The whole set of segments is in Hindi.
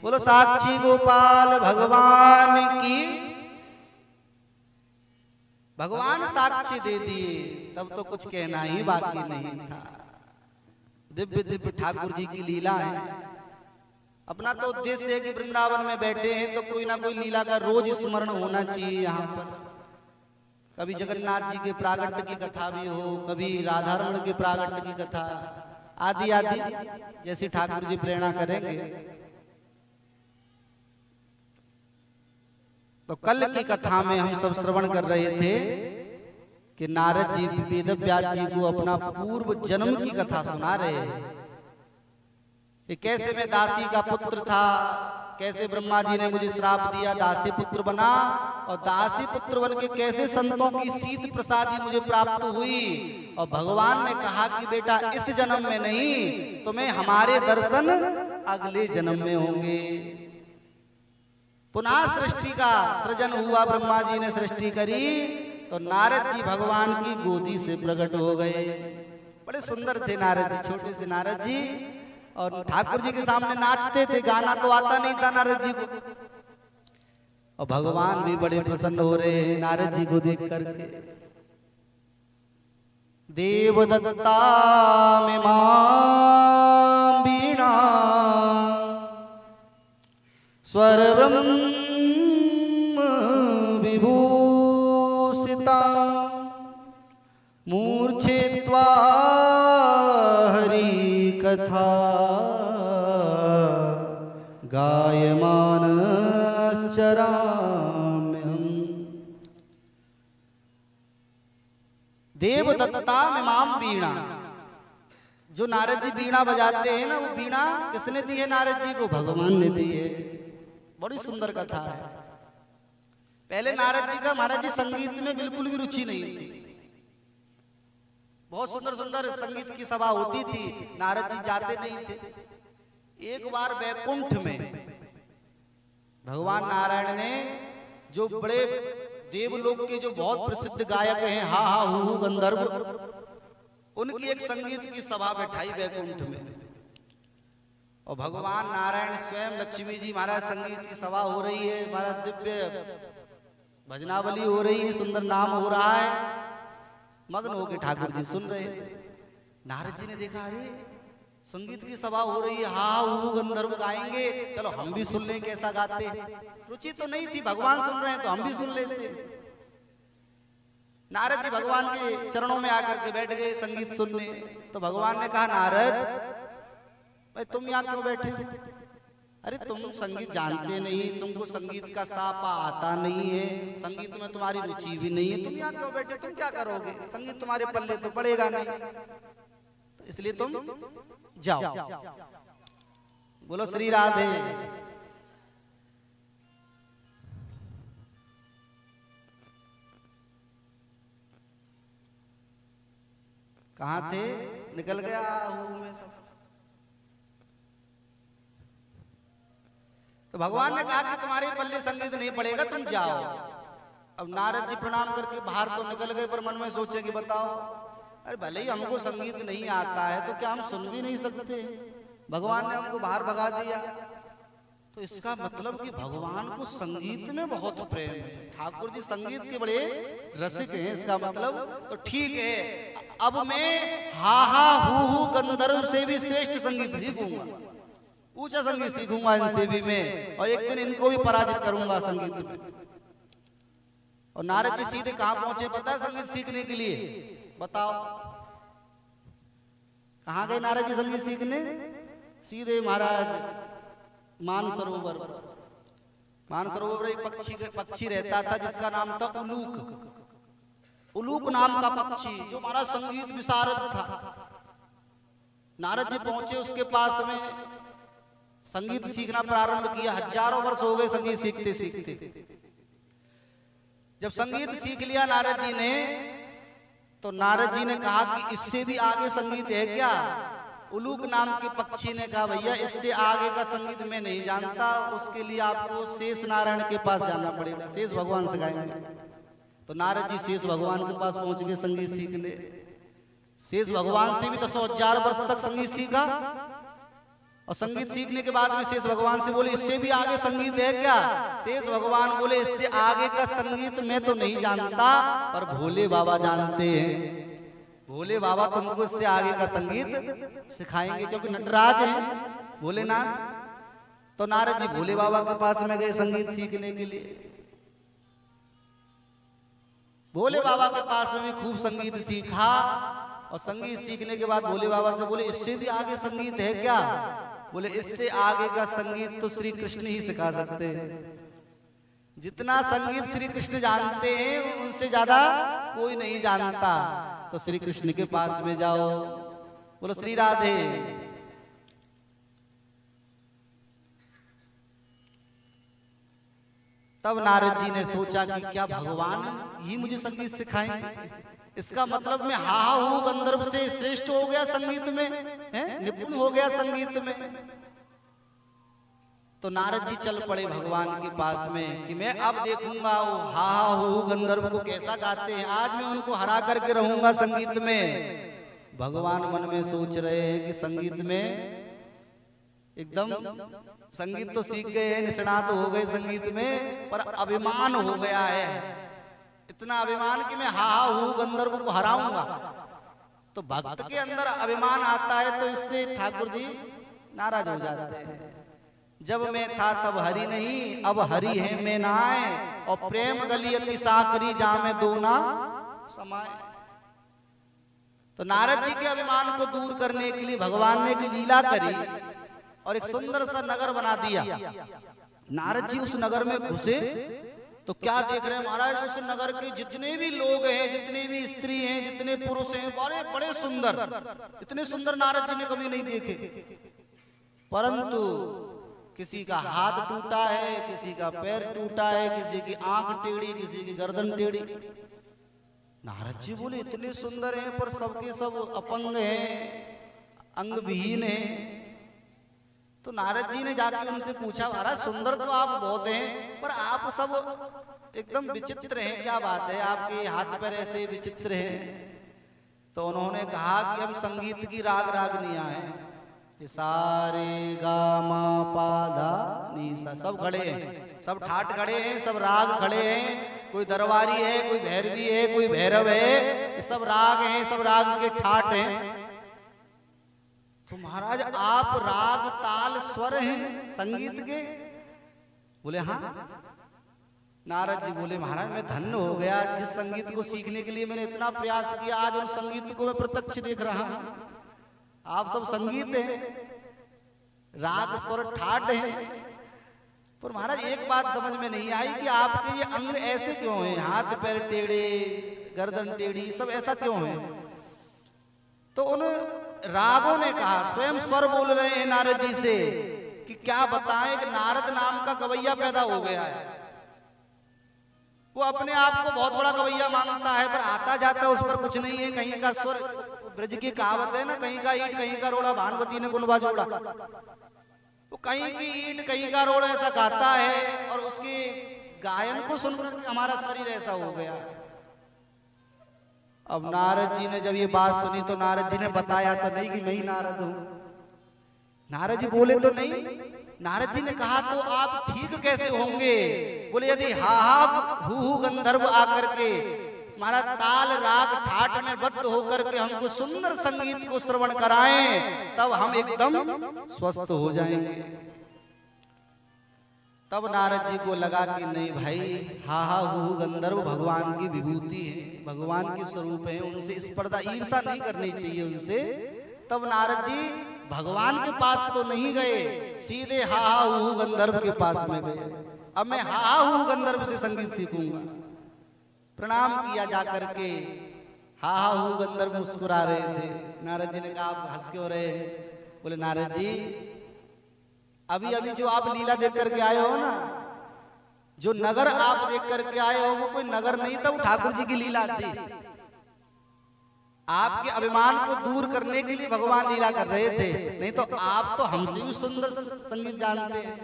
बोलो साक्षी गोपाल भगवान की। भगवान साक्षी दे दिए तब तो कुछ कहना ही बाकी नहीं था। दिव्य दिव्य ठाकुर जी की लीला है। अपना तो उद्देश्य है कि वृंदावन में बैठे हैं तो कोई ना कोई लीला का रोज स्मरण होना चाहिए यहाँ पर। कभी जगन्नाथ जी के प्रागट्य की कथा भी हो, कभी राधारमण के प्रागट्य की कथा, आदि आदि जैसी ठाकुर जी प्रेरणा करेंगे। तो कल की कथा में हम सब श्रवण कर रहे थे कि नारद जी वेदव्यास जी को अपना पूर्व जन्म की कथा सुना रहे हैं कि कैसे मैं दासी का पुत्र था, कैसे ब्रह्मा जी ने मुझे श्राप दिया, दासी पुत्र बना, और दासी पुत्र बन के कैसे संतों की शीत प्रसादी मुझे प्राप्त हुई। और भगवान ने कहा कि बेटा इस जन्म में नहीं, तुम्हें हमारे दर्शन अगले जन्म में होंगे। पुनः सृष्टि का सृजन हुआ, ब्रह्मा जी ने सृष्टि करी तो नारद जी भगवान की गोदी से प्रकट हो गए। बड़े सुंदर थे नारद जी, छोटे से नारद जी, और ठाकुर जी के सामने नाचते थे। गाना तो आता नहीं था नारद जी को, और भगवान भी बड़े प्रसन्न हो रहे हैं नारद जी को देख करके। देवदत्ता में मां बीणा स्वर ब्रह्म विभूषिता मूर्छित्वा हरि कथा गायमानश्चराम्यहम्। देवदत्ता में माम बीणा। जो नारद जी बीणा बजाते हैं ना, वो बीणा किसने दी है नारद जी को? भगवान ने दी है। बड़ी सुंदर कथा है। पहले नारद जी का महाराज जी संगीत में बिल्कुल भी रुचि नहीं थी। बहुत सुंदर सुंदर संगीत की सभा होती थी, नारद जी जाते नहीं थे। एक बार वैकुंठ में भगवान नारायण ने, जो बड़े देवलोक के जो बहुत प्रसिद्ध गायक हैं, हा हा हु गंधर्व, उनकी एक संगीत की सभा बैठाई वैकुंठ में। और भगवान नारायण स्वयं, लक्ष्मी जी महाराज, संगीत की सभा हो रही है, महाराज दिव्य भजनावली हो रही है, सुंदर नाम हो रहा है, मग्न होकर ठाकुर जी सुन रहे थे। नारद जी ने देखा, अरे संगीत की सभा हो रही है, हाँ वो गंधर्व गाएंगे, चलो हम भी सुन लें कैसा गाते। रुचि तो नहीं थी, भगवान सुन रहे हैं तो हम भी सुन लेते। नारद जी भगवान के चरणों में आकर के बैठ गए संगीत सुनने। तो भगवान ने कहा, नारद भाई तुम यहाँ क्यों बैठे? अरे तुम संगीत जानते नहीं, तुमको संगीत का सापा आता नहीं है, संगीत में तुम्हारी रुचि भी नहीं है, तुम यहाँ क्यों बैठे? तुम क्या करोगे? संगीत तुम्हारे पल्ले तो पड़ेगा नहीं, तो इसलिए तुम जाओ। बोलो श्री राधे। कहाँ थे? निकल गया हूँ मैं सब। तो भगवान ने कहा कि तुम्हारे पल्ले संगीत नहीं पड़ेगा, तुम जाओ। अब नारद जी प्रणाम करके बाहर तो निकल गए, पर मन में सोचे कि बताओ, अरे भले ही हमको संगीत नहीं आता है तो क्या हम सुन भी नहीं सकते? भगवान ने हमको बाहर भगा दिया। तो इसका मतलब कि भगवान को संगीत में बहुत प्रेम है। ठाकुर जी संगीत के बड़े रसिक हैं, इसका मतलब। तो ठीक है, अब मैं हा हा हु गंधर्व से भी श्रेष्ठ संगीत सीखूंगा, ऊंचा संगीत सीखूंगा इनसे भी मैं, और एक दिन इनको भी पराजित करूंगा संगीत में। और नारद जी सीधे कहां पहुंचे पता है संगीत सीखने के लिए? बताओ कहां गए नारद जी संगीत सीखने? सीधे महाराज मानसरोवर। मानसरोवर एक पक्षी रहता था जिसका नाम था उलूक। उलूक नाम का पक्षी, जो महाराज संगीत विशारद था। नारद जी पहुंचे उसके पास में, संगीत सीखना प्रारंभ किया। हजारों वर्ष हो गए संगीत सीखते सीखते। जब संगीत सीख लिया नारद जी ने, तो नारद जी ने कहा कि इससे भी आगे संगीत है क्या? उलूक नाम के पक्षी ने कहा, भैया इससे आगे का संगीत मैं नहीं जानता, उसके लिए आपको शेष नारायण के पास जाना पड़ेगा, शेष भगवान सिखाएंगे। तो नारद जी शेष भगवान के पास पहुंच गए संगीत सीखने। शेष भगवान से भी तो 100,000 वर्ष तक संगीत सीखा। और संगीत सीखने के बाद में शेष भगवान से बोले इससे भी आगे संगीत है क्या? शेष भगवान बोले इससे आगे का संगीत मैं तो नहीं जानता, पर भोले बाबा जानते हैं। भोले बाबा तुमको इससे आगे का संगीत सिखाएंगे, क्योंकि नटराज हैं भोलेनाथ। तो नारद जी भोले बाबा के पास में गए संगीत सीखने के लिए। भोले बाबा के पास में भी खूब संगीत सीखा, और संगीत सीखने के बाद भोले बाबा से बोले इससे भी आगे संगीत है क्या? बोले इससे आगे का संगीत तो श्री कृष्ण ही सिखा सकते हैं। जितना संगीत श्री कृष्ण जानते हैं उनसे ज्यादा कोई नहीं जानता। तो श्री कृष्ण के पास में जाओ, बोलो श्री राधे। तब नारद जी ने सोचा कि क्या भगवान ही मुझे संगीत सिखाएंगे? इसका मतलब मैं हा हूँ गंधर्व से श्रेष्ठ हो गया संगीत में, निपुण हो गया संगीत में। तो नारद जी चल पड़े भगवान के पास में कि मैं अब देखूंगा वो हा हूँ गंधर्व को कैसा गाते हैं, आज मैं उनको हरा करके रहूंगा संगीत में। भगवान मन में सोच रहे हैं कि संगीत में एकदम संगीत तो सीख गए हैं, निष्णात हो गए संगीत में, पर अभिमान हो गया है, इतना अभिमान कि मैं हा हूँ गंधर्व को हराऊंगा। तो भक्त के अंदर अभिमान आता है तो इससे ठाकुर जी नाराज हो जाते हैं। जब मैं था तब हरि नहीं, अब हरि है मैं नाए, और प्रेम गली अति साकरी जामे दो ना समाए। तो नारद जी के अभिमान को दूर करने के लिए भगवान ने एक लीला करी और एक सुंदर सा नगर बना दिया। नारद जी उस नगर में घुसे तो क्या देख रहे हैं महाराज, उस नगर के जितने भी लोग हैं, जितने भी स्त्री हैं, जितने पुरुष हैं, बड़े बड़े सुंदर, इतने सुंदर नारद जी ने कभी नहीं देखे। परंतु किसी का हाथ टूटा है, किसी का पैर टूटा है, किसी की आंख टेढ़ी, किसी की गर्दन टेढ़ी। नारद जी बोले इतने सुंदर हैं पर सबके सब अपंग हैं, अंग विहीन हैं। तो नारद जी ने जाके उनसे पूछा महाराज सुंदर तो आप बहुत हैं, पर आप सब एकदम विचित्र हैं, क्या बात है, आपके हाथ पैर ऐसे विचित्र हैं। तो उन्होंने कहा कि हम संगीत की राग रागनियां हैं, सारे गा मा पा धा नी सा, सब खड़े हैं, सब ठाट खड़े हैं, सब राग खड़े हैं, कोई दरबारी है, कोई भैरवी है, कोई भैरव है, ये सब राग हैं, सब राग के ठाट हैं। तो महाराज आप राग ताल स्वर हैं संगीत के? बोले हाँ। नारद जी बोले महाराज मैं धन्य हो गया, जिस संगीत को सीखने के लिए मैंने इतना प्रयास किया, आज उन संगीत को मैं प्रत्यक्ष देख रहा हूं। आप सब संगीत हैं, राग स्वर ठाट हैं, पर महाराज एक बात समझ में नहीं आई कि आपके ये अंग ऐसे क्यों हैं, हाथ पैर टेढ़े, गर्दन टेढ़ी, सब ऐसा क्यों है? तो उन रागों ने कहा, स्वयं स्वर बोल रहे हैं नारद जी से कि क्या बताएं कि नारद नाम का गवैया पैदा हो गया है। वो अपने आप को बहुत बड़ा गवैया मानता है, पर आता जाता उस पर कुछ नहीं है। कहीं का स्वर, ब्रज की कहावत है ना, कहीं का ईट कहीं का रोड़ा, भानुमती ने गुनबा जोड़ा। वो कहीं की ईट कहीं का रोड़ा ऐसा गाता है, और उसके गायन को सुनकर हमारा शरीर ऐसा हो गया। अब नारद जी ने जब ये बात सुनी तो नारद जी ने बताया तो नहीं कि मैं ही नारद हूं। नारद जी बोले तो नहीं। नारद जी ने कहा तो आप ठीक कैसे होंगे? बोले यदि हा हु गंधर्व आकर के हमारा ताल राग ठाट में बद्ध होकर के हमको सुंदर संगीत को श्रवण कराएं, तब हम एकदम स्वस्थ हो जाएंगे। तब नारद जी को लगा कि नहीं भाई, हा हु गंधर्व भगवान की विभूति है, भगवान के स्वरूप है, उनसे स्पर्धा ईर्षा नहीं करनी चाहिए उनसे। तब नारद जी भगवान के पास तो नहीं गए, सीधे हा हु गंधर्व के पास में गए। अब मैं हा हु गंधर्व से संगीत सीखूंगा। प्रणाम किया जाकर के। हा हु गंधर्व मुस्कुरा रहे थे। नारद जी ने कहा आप हंस क्यों रहे? बोले नारद जी अभी अभी जो आप लीला देख करके आए हो ना, जो नगर आप देख करके आए हो वो कोई नगर नहीं था, वो ठाकुर जी की लीला थी। आपके अभिमान को दूर करने के लिए भगवान लीला कर रहे थे, नहीं तो आप तो हमसे भी सुंदर संगीत जानते हैं।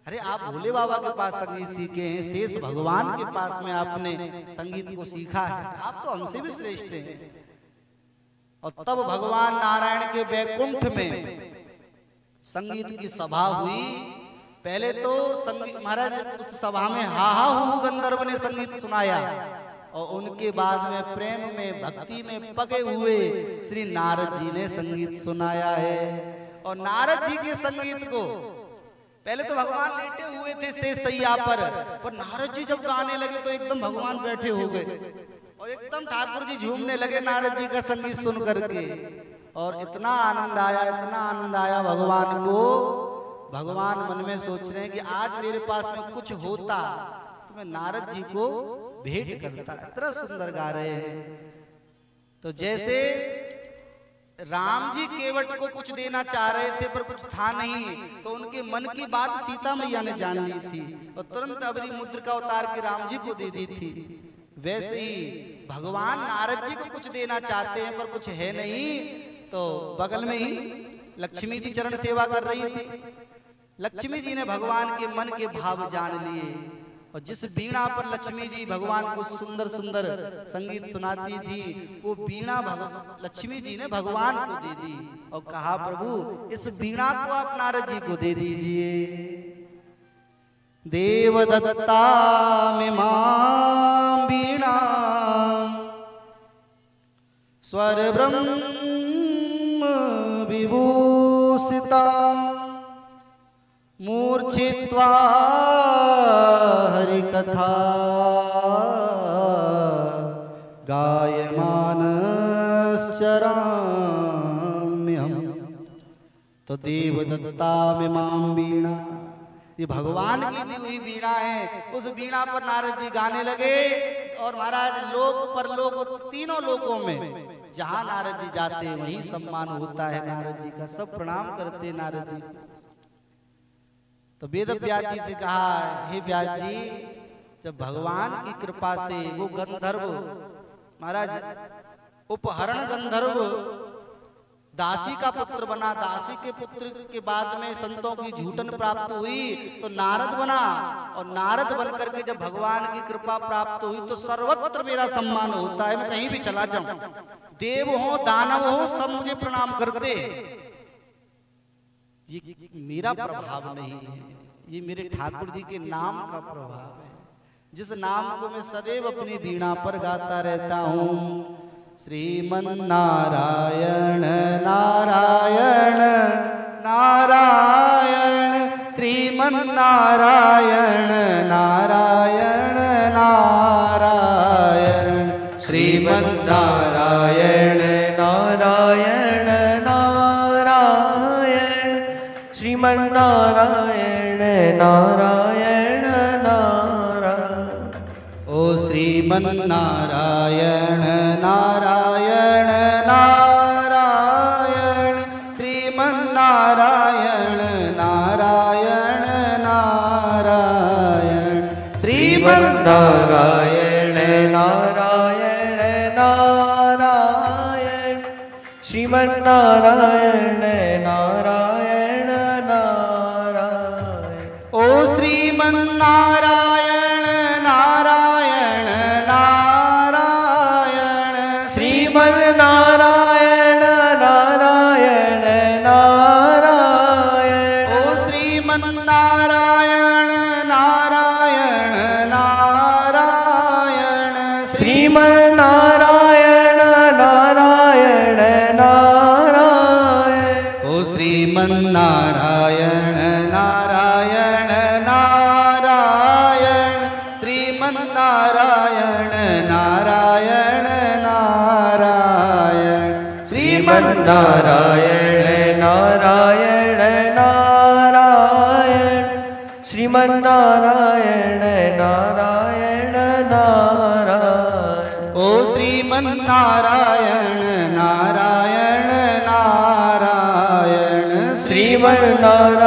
अरे आप भोले बाबा के पास संगीत सीखे हैं, शेष भगवान के पास में आपने संगीत को सीखा है, आप तो हमसे भी श्रेष्ठ हैं। और तब भगवान नारायण के बैकुंठ में संगीत की सभा हुई। पहले तो संगीत महाराज उस सभा में हा हा हू गंधर्व ने संगीत सुनाया और उनके बाद में प्रेम में भक्ति में पगे हुए श्री नारद जी ने संगीत सुनाया है। और नारद जी के संगीत को पहले तो भगवान लेटे हुए थे शेष सैया पर नारद जी जब गाने लगे तो एकदम भगवान बैठे हो गए और एकदम ठाकुर जी झूमने लगे नारद जी का संगीत सुन करके। और इतना आनंद आया भगवान को। भगवान मन में सोच रहे हैं कि आज मेरे पास में कुछ होता तो मैं नारद जी को भेंट करता। इतना सुंदर गा रहे हैं। तो जैसे राम जी केवट को कुछ देना चाह रहे थे पर कुछ था नहीं, तो उनके मन की बात सीता मैया ने जान ली थी और तुरंत अबरी मुद्रिका उतार के राम जी को दे दी थी। वैसे ही भगवान नारद जी को कुछ देना चाहते हैं पर कुछ है नहीं, तो बगल में ही लक्ष्मी जी चरण सेवा कर रही थी। लक्ष्मी जी ने भगवान के मन के भाव जान लिए और जिस वीणा पर लक्ष्मी जी भगवान को सुंदर सुंदर संगीत सुनाती थी वो वीणा लक्ष्मी जी ने भगवान को दे दी और कहा प्रभु इस वीणा को आप नारद जी को दे दीजिए। देवदत्ता में मां वीणा स्वर ब्रह्म विभूषिता मूर्छित्वा हरि कथा गायमानश्चराम्यहम्। तो देवदत्ता में मां वीणा, ये भगवान की दी हुई वीणा है। उस वीणा पर नारद जी गाने लगे और महाराज लोक परलोक तीनों लोकों में जहां नारद जी जाते वहीं सम्मान होता है नारद जी का। सब प्रणाम करते नारद जी। तो वेद व्यास जी से कहा हे व्यास जी, जब भगवान की कृपा से वो गंधर्व महाराज उपहरण गंधर्व दासी का पुत्र बना, दासी के पुत्र के बाद में संतों की झूठन प्राप्त हुई तो नारद बना और नारद बन करके जब भगवान की कृपा प्राप्त हुई तो सर्वत्र मेरा सम्मान होता है। मैं कहीं भी चला जाऊं, देव हो दानव हो सब मुझे प्रणाम करते। ये मेरा प्रभाव नहीं है, ये मेरे ठाकुर जी के नाम का प्रभाव है, जिस नाम को मैं सदैव अपनी वीणा पर गाता रहता हूँ। श्रीमन नारायण नारायण नारायण श्रीमन नारायण नारायण नारायण श्रीमन नारायण नारायण नारायण श्रीमन नारायण नारायण नारायण। ओ श्रीमन नारायण नारायण नारायण श्रीमन नारायण नारायण नारायण श्रीमन नारायण नारायण नारायण श्रीमन नारायण नारायण नारायण। ओ श्रीमन नारायण नारायण नारायण श्रीमन नारायण नारायण नारायण। ओ श्रीमन नारायण नारायण नारायण श्रीमन नारायण नारायण नारायण। ओ श्रीमन नारायण नारायण नारायण श्रीमन नारायण नारायण नारायण श्रीमन नारायण नारायण नारायण श्रीमन नारायण नारायण नारायण। ओ श्रीमन नारायण नारायण नारायण श्रीमन नारायण